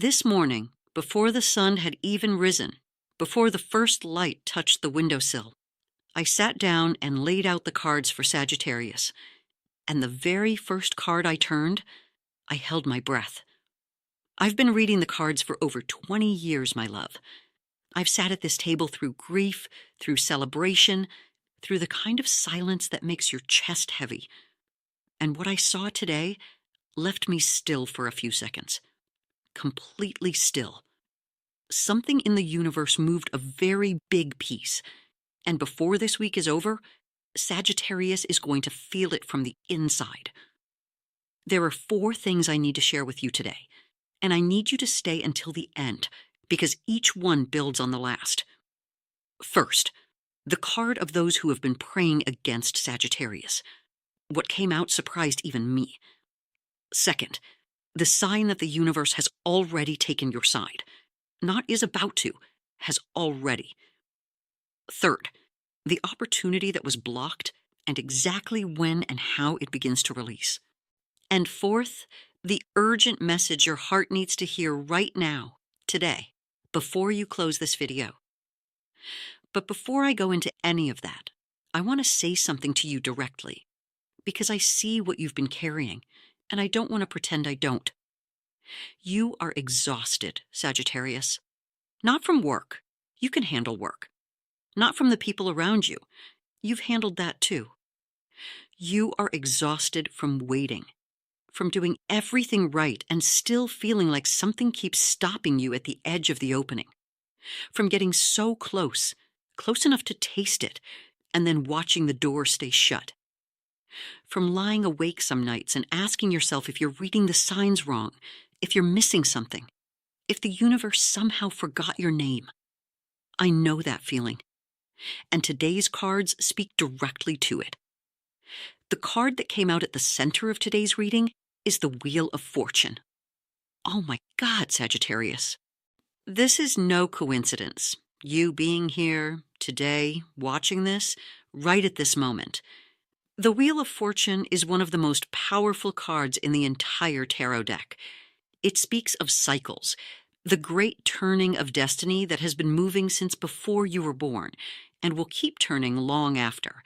This morning, before the sun had even risen, before the first light touched the windowsill, I sat down and laid out the cards for Sagittarius. And the very first card I turned, I held my breath. I've been reading the cards for over 20 years, my love. I've sat at this table through grief, through celebration, through the kind of silence that makes your chest heavy. And what I saw today left me still for a few seconds. Completely still. Something in the universe moved a very big piece. And before this week is over, Sagittarius is going to feel it from the inside. There are 4 things I need to share with you today, and I need you to stay until the end, because each one builds on the last. First, the card of those who have been praying against Sagittarius. What came out surprised even me. Second, the sign that the universe has already taken your side. Not is about to, has already. Third, the opportunity that was blocked and exactly when and how it begins to release. And fourth, the urgent message your heart needs to hear right now, today, before you close this video. But before I go into any of that, I want to say something to you directly, because I see what you've been carrying, and I don't want to pretend I don't. You are exhausted, Sagittarius. Not from work. You can handle work. Not from the people around you. You've handled that too. You are exhausted from waiting, from doing everything right and still feeling like something keeps stopping you at the edge of the opening, from getting so close, close enough to taste it, and then watching the door stay shut, from lying awake some nights and asking yourself if you're reading the signs wrong, if you're missing something, if the universe somehow forgot your name. I know that feeling. And today's cards speak directly to it. The card that came out at the center of today's reading is the Wheel of Fortune. Oh my God, Sagittarius. This is no coincidence. You being here today, watching this, right at this moment. The Wheel of Fortune is one of the most powerful cards in the entire tarot deck. It speaks of cycles, the great turning of destiny that has been moving since before you were born, and will keep turning long after.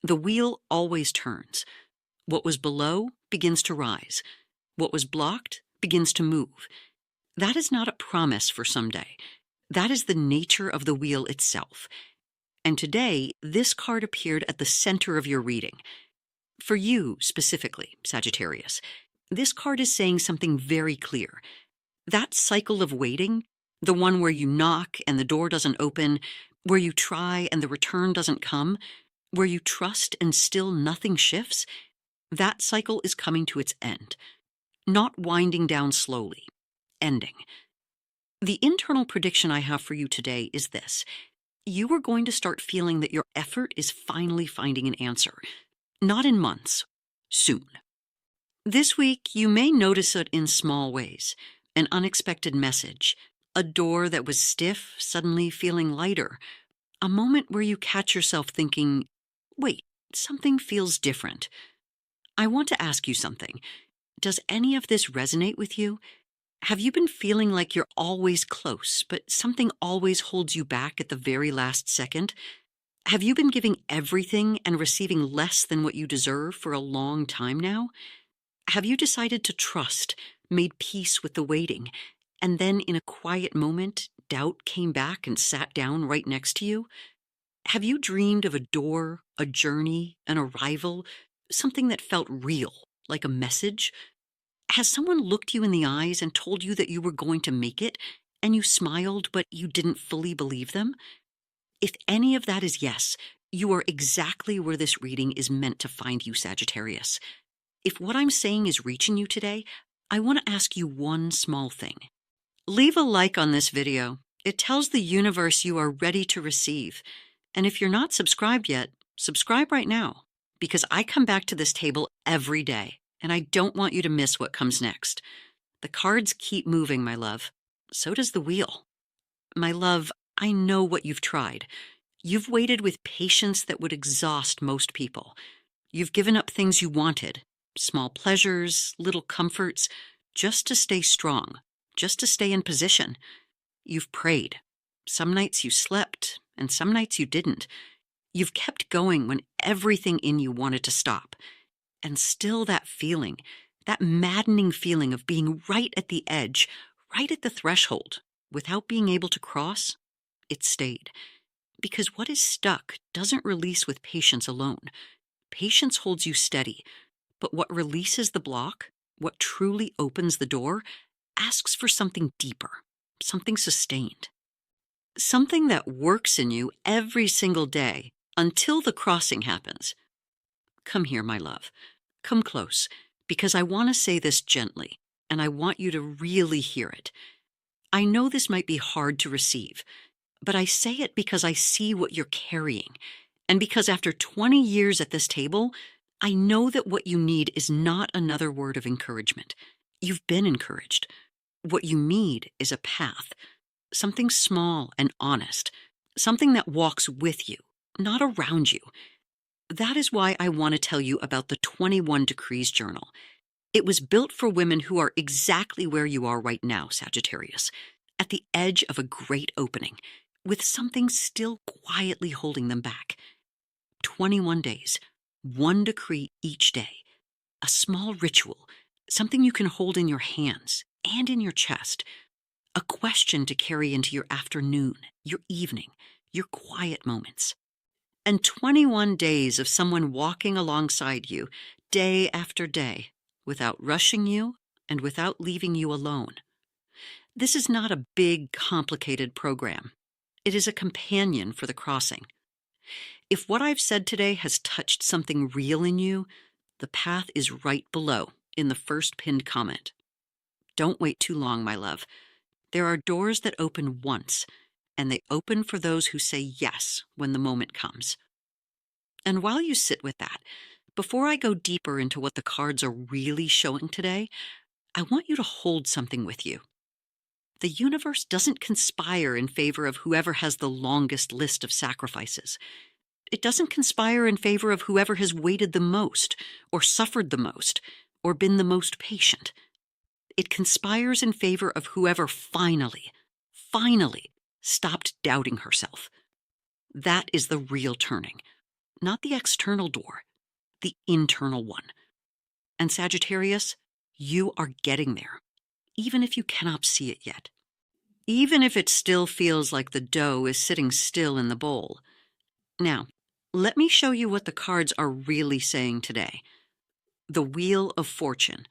The wheel always turns. What was below begins to rise. What was blocked begins to move. That is not a promise for someday. That is the nature of the wheel itself. And today, this card appeared at the center of your reading. For you, specifically, Sagittarius, this card is saying something very clear. That cycle of waiting, the one where you knock and the door doesn't open, where you try and the return doesn't come, where you trust and still nothing shifts, that cycle is coming to its end. Not winding down slowly, ending. The internal prediction I have for you today is this. You are going to start feeling that your effort is finally finding an answer. Not in months, soon. This week, you may notice it in small ways. An unexpected message, a door that was stiff suddenly feeling lighter, a moment where you catch yourself thinking, wait, something feels different. I want to ask you something. Does any of this resonate with you? Have you been feeling like you're always close, but something always holds you back at the very last second? Have you been giving everything and receiving less than what you deserve for a long time now? Have you decided to trust, made peace with the waiting, and then in a quiet moment, doubt came back and sat down right next to you? Have you dreamed of a door, a journey, an arrival, something that felt real, like a message? Has someone looked you in the eyes and told you that you were going to make it, and you smiled, but you didn't fully believe them? If any of that is yes, you are exactly where this reading is meant to find you, Sagittarius. If what I'm saying is reaching you today, I want to ask you one small thing. Leave a like on this video. It tells the universe you are ready to receive. And if you're not subscribed yet, subscribe right now, because I come back to this table every day, and I don't want you to miss what comes next. The cards keep moving, my love. So does the wheel. My love, I know what you've tried. You've waited with patience that would exhaust most people. You've given up things you wanted, small pleasures, little comforts, just to stay strong, just to stay in position. You've prayed. Some nights you slept, and some nights you didn't. You've kept going when everything in you wanted to stop. And still that feeling, that maddening feeling of being right at the edge, right at the threshold, without being able to cross, it stayed. Because what is stuck doesn't release with patience alone. Patience holds you steady, but what releases the block, what truly opens the door, asks for something deeper, something sustained. Something that works in you every single day until the crossing happens. Come here, my love. Come close, because I want to say this gently, and I want you to really hear it. I know this might be hard to receive, but I say it because I see what you're carrying, and because after 20 years at this table, I know that what you need is not another word of encouragement. You've been encouraged. What you need is a path, something small and honest, something that walks with you, not around you. That is why I want to tell you about the 21 Decrees Journal. It was built for women who are exactly where you are right now, Sagittarius, at the edge of a great opening, with something still quietly holding them back. 21 days, one decree each day, a small ritual, something you can hold in your hands and in your chest, a question to carry into your afternoon, your evening, your quiet moments. And 21 days of someone walking alongside you, day after day, without rushing you and without leaving you alone. This is not a big, complicated program. It is a companion for the crossing. If what I've said today has touched something real in you, the path is right below in the first pinned comment. Don't wait too long, my love. There are doors that open once, and they open for those who say yes when the moment comes. And while you sit with that, before I go deeper into what the cards are really showing today, I want you to hold something with you. The universe doesn't conspire in favor of whoever has the longest list of sacrifices. It doesn't conspire in favor of whoever has waited the most, or suffered the most, or been the most patient. It conspires in favor of whoever finally stopped doubting herself. That is the real turning, not the external door, the internal one. And Sagittarius, you are getting there, even if you cannot see it yet. Even if it still feels like the dough is sitting still in the bowl. Now, let me show you what the cards are really saying today. The Wheel of Fortune.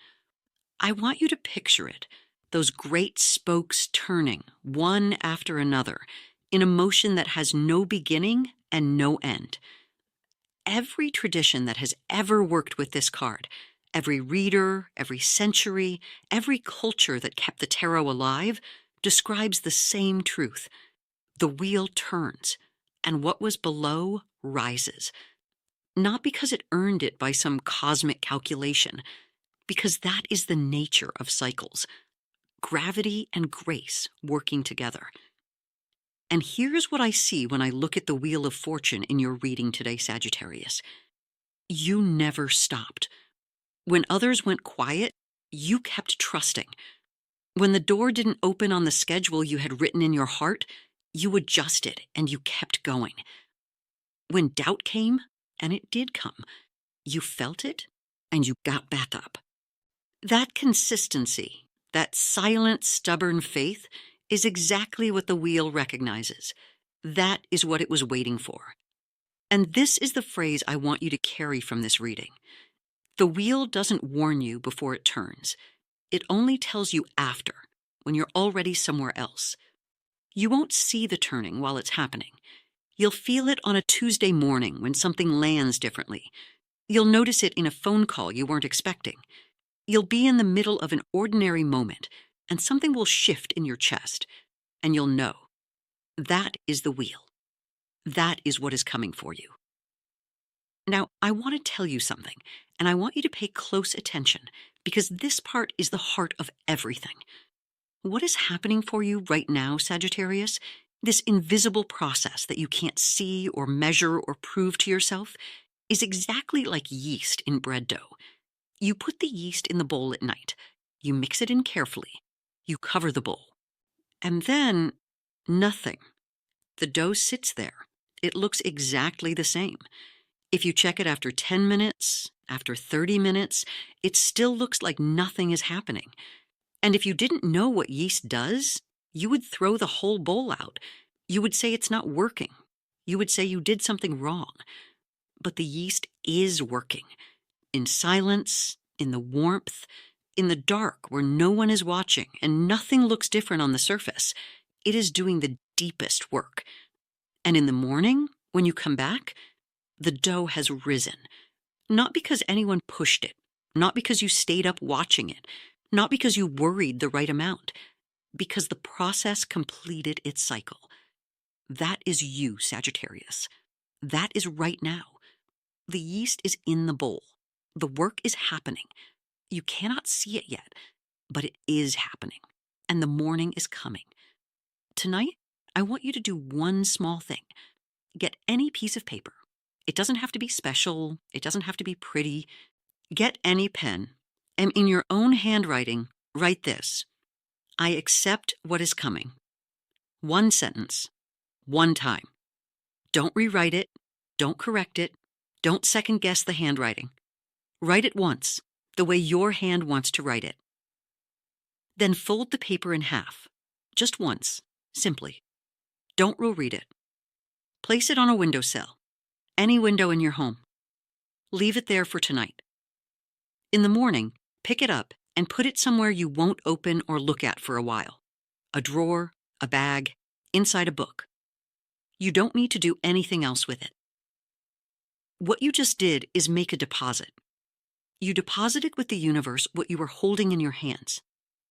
I want you to picture it, those great spokes turning, one after another, in a motion that has no beginning and no end. Every tradition that has ever worked with this card, every reader, every century, every culture that kept the tarot alive, describes the same truth. The wheel turns, and what was below rises. Not because it earned it by some cosmic calculation, because that is the nature of cycles. Gravity and grace working together. And here's what I see when I look at the Wheel of Fortune in your reading today, Sagittarius. You never stopped. When others went quiet, you kept trusting. When the door didn't open on the schedule you had written in your heart, you adjusted and you kept going. When doubt came, and it did come, you felt it and you got back up. That consistency, that silent, stubborn faith, is exactly what the wheel recognizes. That is what it was waiting for. And this is the phrase I want you to carry from this reading. The wheel doesn't warn you before it turns. It only tells you after, when you're already somewhere else. You won't see the turning while it's happening. You'll feel it on a Tuesday morning when something lands differently. You'll notice it in a phone call you weren't expecting. You'll be in the middle of an ordinary moment, and something will shift in your chest, and you'll know. That is the wheel. That is what is coming for you. Now, I want to tell you something, and I want you to pay close attention, because this part is the heart of everything. What is happening for you right now, Sagittarius, this invisible process that you can't see or measure or prove to yourself, is exactly like yeast in bread dough. You put the yeast in the bowl at night. You mix it in carefully. You cover the bowl. And then, nothing. The dough sits there. It looks exactly the same. If you check it after 10 minutes, after 30 minutes, it still looks like nothing is happening. And if you didn't know what yeast does, you would throw the whole bowl out. You would say it's not working. You would say you did something wrong. But the yeast is working. In silence, in the warmth, in the dark where no one is watching and nothing looks different on the surface, it is doing the deepest work. And in the morning, when you come back, the dough has risen. Not because anyone pushed it, not because you stayed up watching it, not because you worried the right amount, because the process completed its cycle. That is you, Sagittarius. That is right now. The yeast is in the bowl. The work is happening. You cannot see it yet, but it is happening, and the morning is coming. Tonight, I want you to do one small thing. Get any piece of paper. It doesn't have to be special. It doesn't have to be pretty. Get any pen, and in your own handwriting, write this: I accept what is coming. One sentence, one time. Don't rewrite it. Don't correct it. Don't second guess the handwriting. Write it once, the way your hand wants to write it. Then fold the paper in half, just once, simply. Don't reread it. Place it on a windowsill, any window in your home. Leave it there for tonight. In the morning, pick it up and put it somewhere you won't open or look at for a while. A drawer, a bag, inside a book. You don't need to do anything else with it. What you just did is make a deposit. You deposited with the universe what you were holding in your hands.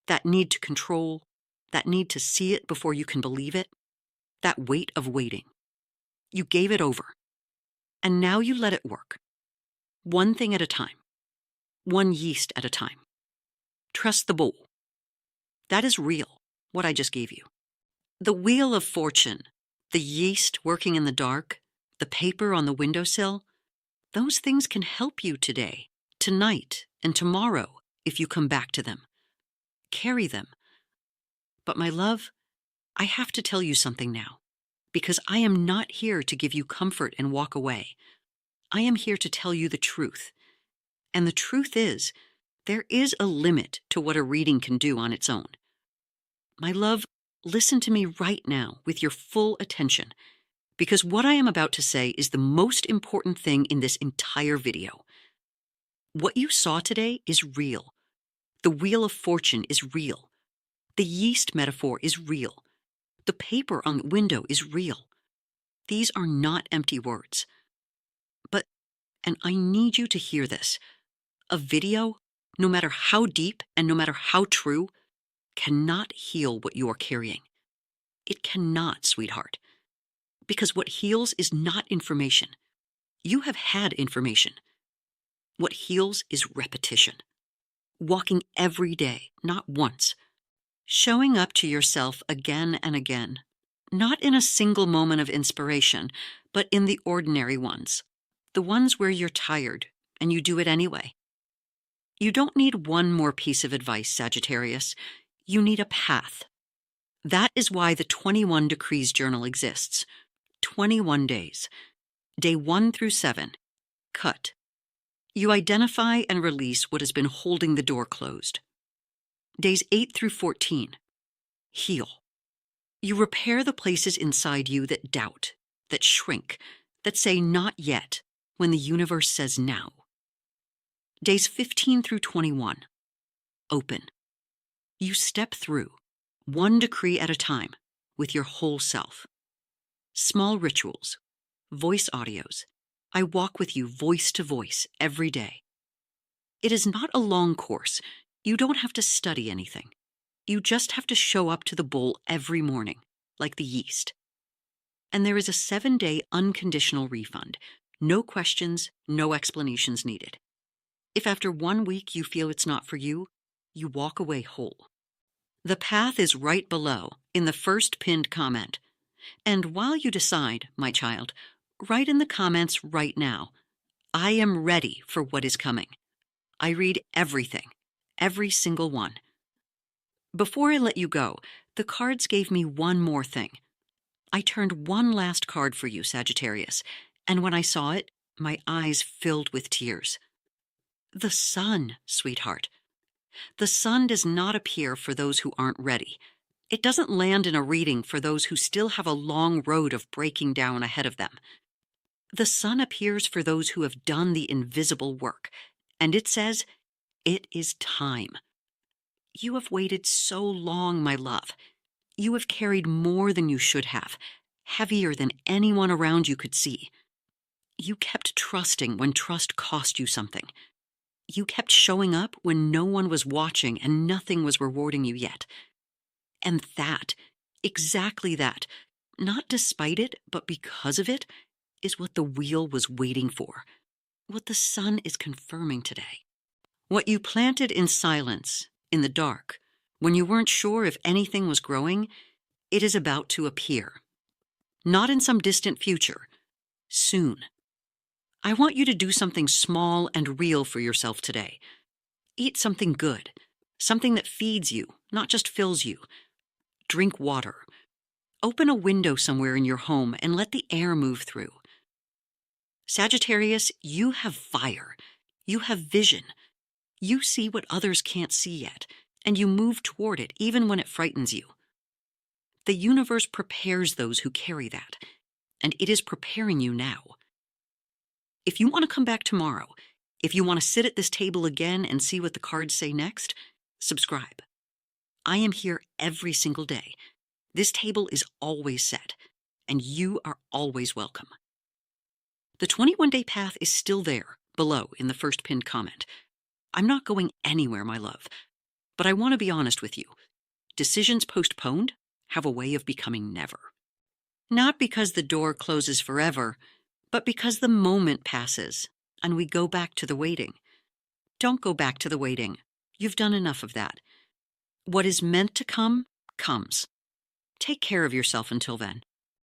That need to control, that need to see it before you can believe it, that weight of waiting. You gave it over. And now you let it work. One thing at a time. One yeast at a time. Trust the bowl. That is real, what I just gave you. The wheel of fortune, the yeast working in the dark, the paper on the windowsill, those things can help you today, tonight, and tomorrow if you come back to them. Carry them. But my love, I have to tell you something now, because I am not here to give you comfort and walk away. I am here to tell you the truth. And the truth is, there is a limit to what a reading can do on its own. My love, listen to me right now with your full attention, because what I am about to say is the most important thing in this entire video. What you saw today is real. The wheel of fortune is real. The yeast metaphor is real. The paper on the window is real. These are not empty words. But, and I need you to hear this, a video, no matter how deep and no matter how true, cannot heal what you are carrying. It cannot, sweetheart. Because what heals is not information. You have had information. What heals is repetition. Walking every day, not once. Showing up to yourself again and again. Not in a single moment of inspiration, but in the ordinary ones. The ones where you're tired and you do it anyway. You don't need one more piece of advice, Sagittarius. You need a path. That is why the 21 Decrees Journal exists. 21 days. Day 1 through 7. Cut. You identify and release what has been holding the door closed. Days 8 through 14. Heal. You repair the places inside you that doubt, that shrink, that say not yet when the universe says now. Days 15 through 21. Open. You step through, one decree at a time, with your whole self. Small rituals, voice audios. I walk with you voice to voice every day. It is not a long course. You don't have to study anything. You just have to show up to the bowl every morning, like the yeast. And there is a 7-day unconditional refund. No questions, no explanations needed. If after 1 week you feel it's not for you, you walk away whole. The path is right below, in the first pinned comment. And while you decide, my child, write in the comments right now, I am ready for what is coming. I read everything, every single one. Before I let you go, the cards gave me one more thing. I turned one last card for you, Sagittarius, and when I saw it, my eyes filled with tears. The sun, sweetheart. The sun does not appear for those who aren't ready. It doesn't land in a reading for those who still have a long road of breaking down ahead of them. The sun appears for those who have done the invisible work, and it says, it is time. You have waited so long, my love. You have carried more than you should have, heavier than anyone around you could see. You kept trusting when trust cost you something. You kept showing up when no one was watching and nothing was rewarding you yet. And that, exactly that, not despite it, but because of it, is what the wheel was waiting for, what the sun is confirming today. What you planted in silence, in the dark, when you weren't sure if anything was growing, it is about to appear. Not in some distant future, soon. I want you to do something small and real for yourself today. Eat something good, something that feeds you, not just fills you. Drink water. Open a window somewhere in your home and let the air move through. Sagittarius, you have fire. You have vision. You see what others can't see yet, and you move toward it even when it frightens you. The universe prepares those who carry that, and it is preparing you now. If you want to come back tomorrow, if you want to sit at this table again and see what the cards say next, subscribe. I am here every single day. This table is always set, and you are always welcome. The 21-day path is still there, below in the first pinned comment. I'm not going anywhere, my love, but I want to be honest with you. Decisions postponed have a way of becoming never. Not because the door closes forever, but because the moment passes and we go back to the waiting. Don't go back to the waiting. You've done enough of that. What is meant to come, comes. Take care of yourself until then.